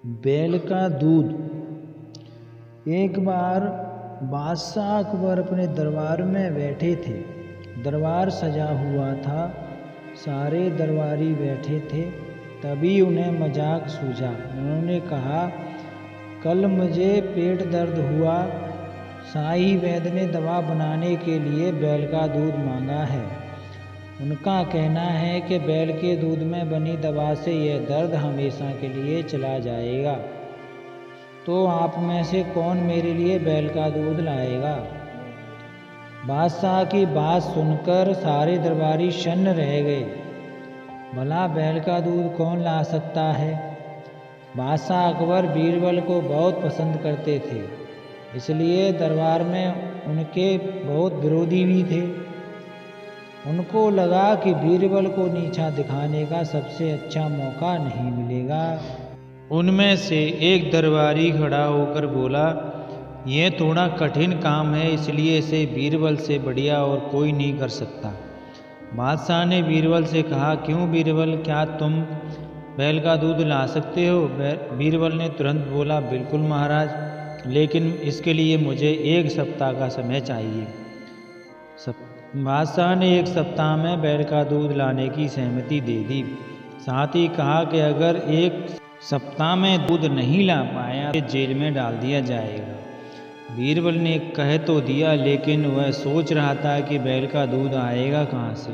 बैल का दूध। एक बार बादशाह अकबर अपने दरबार में बैठे थे। दरबार सजा हुआ था, सारे दरबारी बैठे थे। तभी उन्हें मजाक सूझा। उन्होंने कहा, कल मुझे पेट दर्द हुआ, शाही वैद्य ने दवा बनाने के लिए बैल का दूध मांगा है। उनका कहना है कि बैल के दूध में बनी दवा से यह दर्द हमेशा के लिए चला जाएगा। तो आप में से कौन मेरे लिए बैल का दूध लाएगा? बादशाह की बात सुनकर सारे दरबारी शन्न रह गए। भला बैल का दूध कौन ला सकता है? बादशाह अकबर बीरबल को बहुत पसंद करते थे, इसलिए दरबार में उनके बहुत विरोधी भी थे। उनको लगा कि बीरबल को नीचा दिखाने का सबसे अच्छा मौका नहीं मिलेगा। उनमें से एक दरबारी खड़ा होकर बोला, यह थोड़ा कठिन काम है, इसलिए इसे बीरबल से बढ़िया और कोई नहीं कर सकता। बादशाह ने बीरबल से कहा, क्यों बीरबल, क्या तुम बैल का दूध ला सकते हो? बीरबल ने तुरंत बोला, बिल्कुल महाराज, लेकिन इसके लिए मुझे 1 सप्ताह का समय चाहिए। बादशाह ने 1 सप्ताह में बैल का दूध लाने की सहमति दे दी। साथ ही कहा कि अगर 1 सप्ताह में दूध नहीं ला पाया तो जेल में डाल दिया जाएगा। बीरबल ने कह तो दिया, लेकिन वह सोच रहा था कि बैल का दूध आएगा कहाँ से।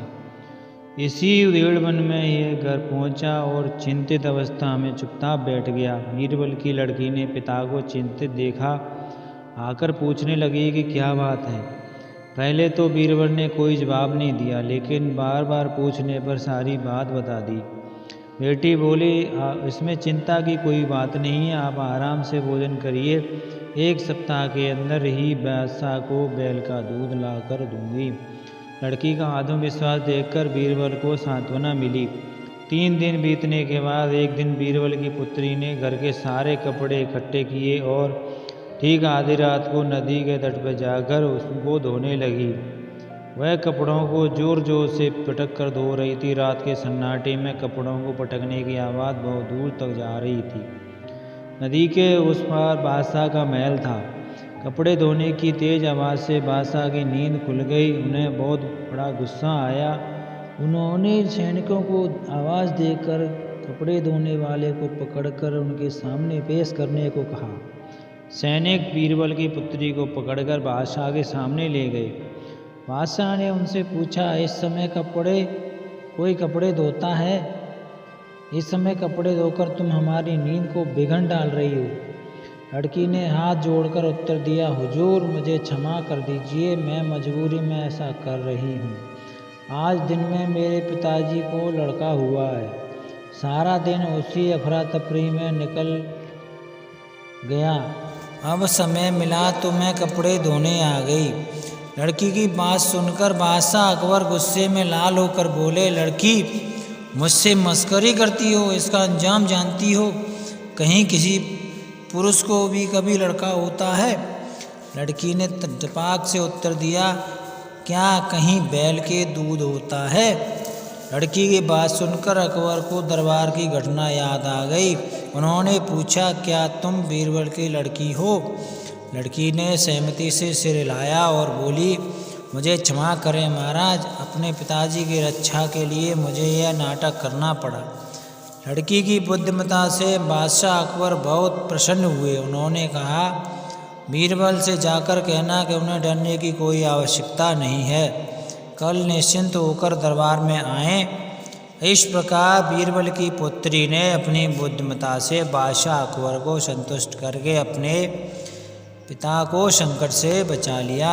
इसी उधेड़बन में यह घर पहुंचा और चिंतित अवस्था में चुपचाप बैठ गया। बीरबल की लड़की ने पिता को चिंतित देखा, आकर पूछने लगी कि क्या बात है। पहले तो बीरबल ने कोई जवाब नहीं दिया, लेकिन बार बार पूछने पर सारी बात बता दी। बेटी बोली, इसमें चिंता की कोई बात नहीं है, आप आराम से भोजन करिए। 1 सप्ताह के अंदर ही बादशाह को बैल का दूध ला कर दूंगी। लड़की का आत्मविश्वास देखकर बीरबल को सांत्वना मिली। 3 दिन बीतने के बाद एक दिन बीरबल की पुत्री ने घर के सारे कपड़े इकट्ठे किए और ठीक आधी रात को नदी के तट पर जाकर उसको धोने लगी। वह कपड़ों को जोर जोर से पटक कर धो रही थी। रात के सन्नाटे में कपड़ों को पटकने की आवाज़ बहुत दूर तक जा रही थी। नदी के उस पार बादशाह का महल था। कपड़े धोने की तेज आवाज़ से बादशाह की नींद खुल गई। उन्हें बहुत बड़ा गुस्सा आया। उन्होंने सैनिकों को आवाज़ देकर कपड़े धोने वाले को पकड़कर उनके सामने पेश करने को कहा। सैनिक बीरबल की पुत्री को पकड़कर बादशाह के सामने ले गए। बादशाह ने उनसे पूछा, इस समय कोई कपड़े धोता है? इस समय कपड़े धोकर तुम हमारी नींद को बिगड़ डाल रही हो। लड़की ने हाथ जोड़कर उत्तर दिया, हुजूर मुझे क्षमा कर दीजिए, मैं मजबूरी में ऐसा कर रही हूँ। आज दिन में मेरे पिताजी को लड़का हुआ है। सारा दिन उसी अफरा तफरी में निकल गया। अब समय मिला तो मैं कपड़े धोने आ गई। लड़की की बात सुनकर बादशाह अकबर गुस्से में लाल होकर बोले, लड़की, मुझसे मस्करी करती हो? इसका अंजाम जानती हो? कहीं किसी पुरुष को भी कभी लड़का होता है? लड़की ने तड़पाक से उत्तर दिया, क्या कहीं बैल के दूध होता है? लड़की की बात सुनकर अकबर को दरबार की घटना याद आ गई। उन्होंने पूछा, क्या तुम बीरबल की लड़की हो? लड़की ने सहमति से सिर हिलाया और बोली, मुझे क्षमा करें महाराज, अपने पिताजी की रक्षा के लिए मुझे यह नाटक करना पड़ा। लड़की की बुद्धिमत्ता से बादशाह अकबर बहुत प्रसन्न हुए। उन्होंने कहा, बीरबल से जाकर कहना कि उन्हें डरने की कोई आवश्यकता नहीं है, कल निश्चिंत होकर दरबार में आएं। इस प्रकार बीरबल की पुत्री ने अपनी बुद्धिमत्ता से बादशाह अकबर को संतुष्ट करके अपने पिता को संकट से बचा लिया।